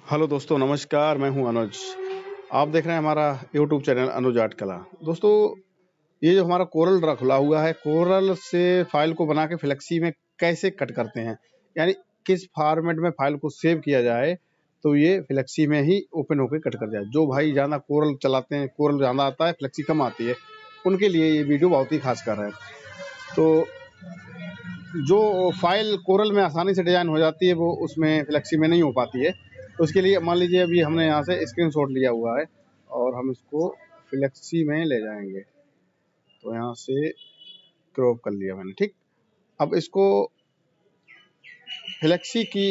Hello दोस्तों, नमस्कार। मैं हूं अनुज। आप देख रहे हैं हमारा यूट्यूब चैनल अनुज आर्ट कला। दोस्तों, ये जो हमारा कोरल ड्रा खुला हुआ है, कोरल से फाइल को बना के फ्लेक्सी में कैसे कट करते हैं, यानी किस फॉर्मेट में फाइल को सेव किया जाए तो ये फ्लेक्सी में ही ओपन होकर कट कर जाए। जो भाई ज़्यादा कोरल चलाते हैं, कोरल ज़्यादा आता है, फ्लेक्सी कम आती है, उनके लिए ये वीडियो बहुत ही खास कर है। तो जो फाइल कोरल में आसानी से डिजाइन हो जाती है वो उसमें फ्लेक्सी में नहीं हो पाती है। तो उसके लिए मान लीजिए अभी हमने यहाँ से स्क्रीनशॉट लिया हुआ है और हम इसको फ्लेक्सी में ले जाएंगे। तो यहाँ से क्रॉप कर लिया मैंने, ठीक। अब इसको फ्लेक्सी की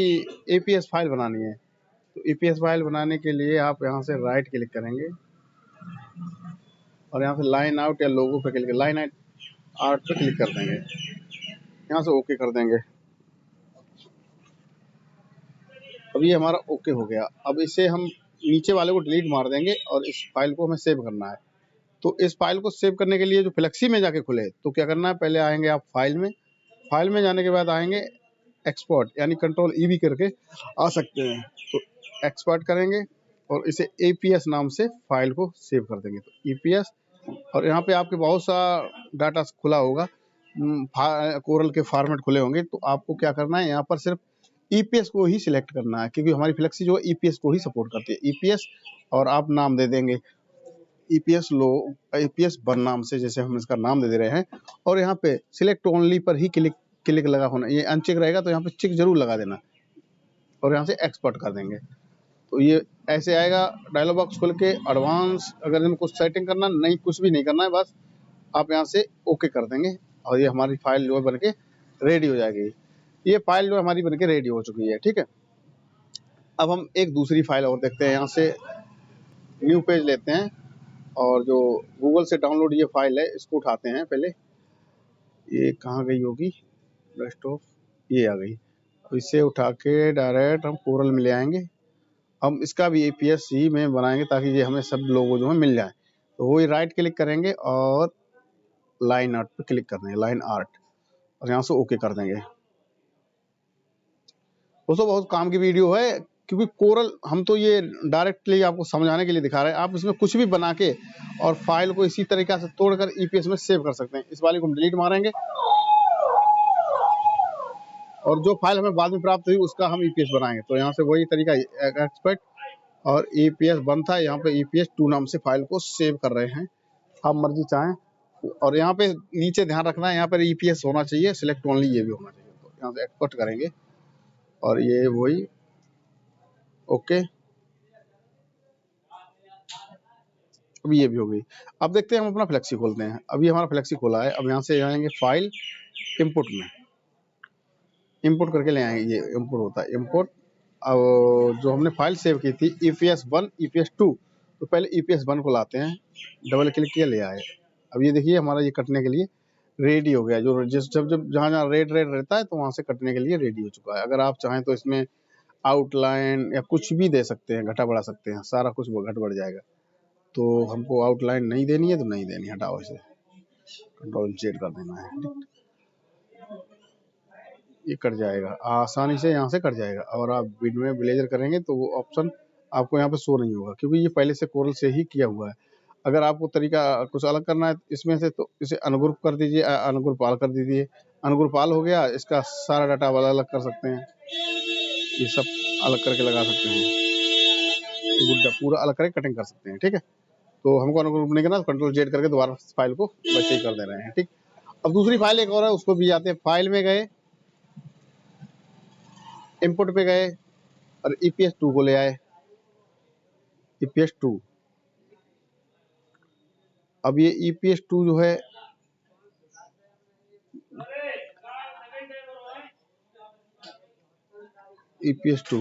एपीएस फाइल बनानी है। तो एपीएस फाइल बनाने के लिए आप यहाँ से राइट क्लिक करेंगे और यहाँ से लाइन आउट या लोगो पे क्लिक, लाइन आउट पे क्लिक कर देंगे, यहाँ से ओके कर देंगे। अब ये हमारा ओके हो गया। अब इसे हम नीचे वाले को डिलीट मार देंगे और इस फाइल को हमें सेव करना है। तो इस फाइल को सेव करने के लिए जो फ्लेक्सी में जाके खुले तो क्या करना है, पहले आएंगे आप फाइल में जाने के बाद आएंगे एक्सपोर्ट, यानी कंट्रोल ई भी करके आ सकते हैं। तो एक्सपोर्ट करेंगे और इसे एपीएस नाम से फाइल को सेव कर देंगे। तो ईपीएस, और यहाँ पे आपके बहुत सा डाटा खुला होगा, कोरल के फॉर्मेट खुले होंगे। तो आपको क्या करना है, यहाँ पर सिर्फ ईपीएस को ही सिलेक्ट करना है, क्योंकि हमारी फ्लेक्सी जो है ईपीएस को ही सपोर्ट करती है। ईपीएस और आप नाम दे देंगे ईपीएस लो, ईपीएस वन नाम से, जैसे हम इसका नाम दे रहे हैं। और यहाँ पे सिलेक्ट ओनली पर ही क्लिक लगा होना, ये अनचेक रहेगा तो यहाँ पे चेक जरूर लगा देना और यहाँ से एक्सपोर्ट कर देंगे। तो ये ऐसे आएगा डायलॉग बॉक्स खोल के। एडवांस अगर इनको कुछ सेटिंग करना नहीं, कुछ भी नहीं करना है, बस आप यहाँ से ओके कर देंगे और ये हमारी फाइल जो है बन के रेडी हो जाएगी। ये फाइल जो हमारी बन के रेडी हो चुकी है, ठीक है। अब हम एक दूसरी फाइल और देखते हैं। यहाँ से न्यू पेज लेते हैं और जो गूगल से डाउनलोड ये फाइल है इसको उठाते हैं। पहले ये कहाँ गई होगी, डेस्कटॉप, ये आ गई। अब इसे उठा के डायरेक्ट हम कोरल में ले आएंगे। हम इसका भी एपीएस ही में बनाएंगे ताकि ये हमें सब लोगों जो है मिल जाए। तो वही राइट क्लिक करेंगे और लाइन आर्ट पे क्लिक कर देंगे, लाइन आर्ट, और यहाँ से ओके कर देंगे। दोस्तों, बहुत काम की वीडियो है, क्योंकि कोरल हम तो ये डायरेक्टली आपको समझाने के लिए दिखा रहे हैं। आप इसमें कुछ भी बना के और फाइल को इसी तरीके से तोड़कर ईपीएस में सेव कर सकते हैं। इस वाले को हम डिलीट मारेंगे और जो फाइल हमें बाद में प्राप्त हुई उसका हम ईपीएस बनाएंगे। तो यहाँ से वही तरीका एक्सपेक्ट और ईपीएस वन था, यहाँ पे ईपीएस टू नाम से फाइल को सेव कर रहे हैं। आप मर्जी चाहें। और यहाँ पे नीचे ध्यान रखना है, यहाँ पर ईपीएस होना चाहिए, सिलेक्ट ओनली ये भी होना चाहिए। तो यहाँ से एक्सपोर्ट करेंगे और ये वही ओके। अब ये भी हो गई। अब देखते हैं, हम अपना फ्लेक्सी खोलते हैं। अभी हमारा फ्लेक्सी खोला है। अब यहाँ से जाएंगे फाइल, इंपोर्ट में, इंपोर्ट करके ले आएंगे। ये इंपोर्ट होता है, इंपोर्ट। अब जो हमने फाइल सेव की थी ईपीएस वन, ईपीएस टू, तो पहले ईपीएस वन को लाते हैं, डबल क्लिक किया, ले आए। अब ये देखिए हमारा ये कटने के लिए रेडी हो गया। जो जिस जब जब जहाँ जहाँ रेड रेड रहता है तो वहाँ से कटने के लिए रेडी हो चुका है। अगर आप चाहें तो इसमें आउटलाइन या कुछ भी दे सकते हैं, घटा बढ़ा सकते हैं, सारा कुछ घट बढ़ जाएगा। तो हमको आउटलाइन नहीं देनी है तो नहीं देनी, हटाओ इसे, कंट्रोल जेड कर देना है, ये कट जाएगा आसानी से, यहाँ से कट जाएगा। और आप वीडियो में ब्लेजर करेंगे तो वो ऑप्शन आपको यहाँ पे शो नहीं होगा, क्योंकि ये पहले से कोरल से ही किया हुआ है। अगर आपको तरीका कुछ अलग करना है इसमें से तो इसे अनग्रुप कर दीजिए, अनग्रुप आल कर दीजिए। अनग्रुप आल हो गया, इसका सारा डाटा अलग अलग कर सकते हैं, ये सब अलग करके लगा सकते हैं, ये गुड्डा पूरा अलग करके कटिंग कर सकते हैं, ठीक है। तो हमको अनग्रुप नहीं करना, कंट्रोल जेड करके दोबारा फाइल को वैसे ही कर दे रहे हैं, ठीक। अब दूसरी फाइल एक और है, उसको भी जाते हैं। फाइल में गए, इनपुट पे गए और ईपीएस टू को ले आए, ईपीएस टू। अब ये ईपीएस टू जो है, ईपीएस टू,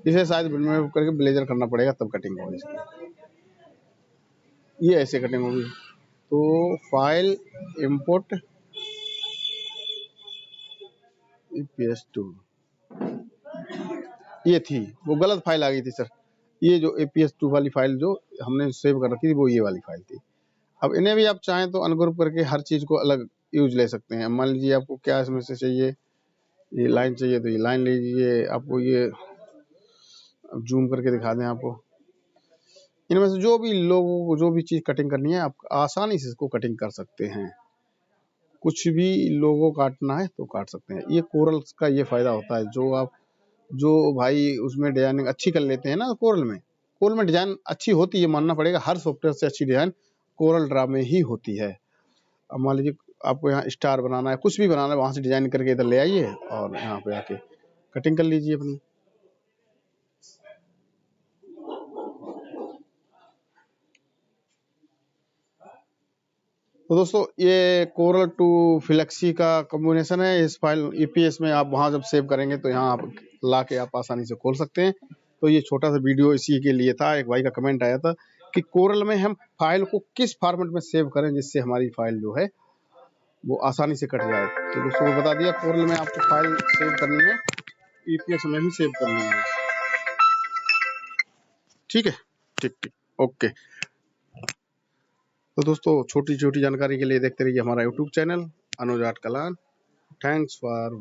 इसे शायद में करके ब्लेजर करना पड़ेगा तब कटिंग होगी इसकी। ये ऐसे कटिंग होगी। तो फाइल, इंपोर्ट, ईपीएस टू, ये थी वो गलत फाइल आ गई थी सर। ये जो ईपीएस टू वाली फाइल जो हमने सेव कर रखी थी वो ये वाली फाइल थी। अब इन्हें भी आप चाहें तो अनग्रुप करके हर चीज को अलग यूज ले सकते हैं। मान लीजिए आपको क्या इसमें से चाहिए, ये लाइन चाहिए तो ये लाइन लीजिए। आपको ये अब जूम करके दिखा दें आपको, इनमें से जो भी लोगों को जो भी चीज़ कटिंग करनी है आप आसानी से इसको कटिंग कर सकते हैं। कुछ भी लोगो काटना है तो काट सकते हैं। ये कोरल का ये फ़ायदा होता है, जो भाई उसमें डिजाइनिंग अच्छी कर लेते हैं ना, कोरल में डिजाइन अच्छी होती है, मानना पड़ेगा। हर सॉफ्टवेयर से अच्छी डिजाइन कोरल ड्रा में ही होती है। अब मान लीजिए आपको यहाँ स्टार बनाना है, कुछ भी बनाना है, वहां से डिजाइन करके इधर ले आइए और यहाँ पे आके कटिंग कर लीजिए अपनी। तो दोस्तों ये कोरल टू फ्लेक्सी का कॉम्बिनेशन है। इस फाइल ईपीएस में आप वहां जब सेव करेंगे तो यहाँ आप ला के आप आसानी से खोल सकते हैं। तो ये छोटा सा वीडियो इसी के लिए था। एक भाई का कमेंट आया था कि कोरल में हम फाइल को किस फॉर्मेट में सेव करें जिससे हमारी फाइल जो है वो आसानी से कट जाए। तो दोस्तों बता दिया, कोरल में आपको फाइल सेव करनी है, ईपीएस में ही सेव करनी है। ठीक है, ठीक ठीक, ओके। तो दोस्तों छोटी छोटी जानकारी के लिए देखते रहिए हमारा YouTube channel Anuj art Kalan. Thanks for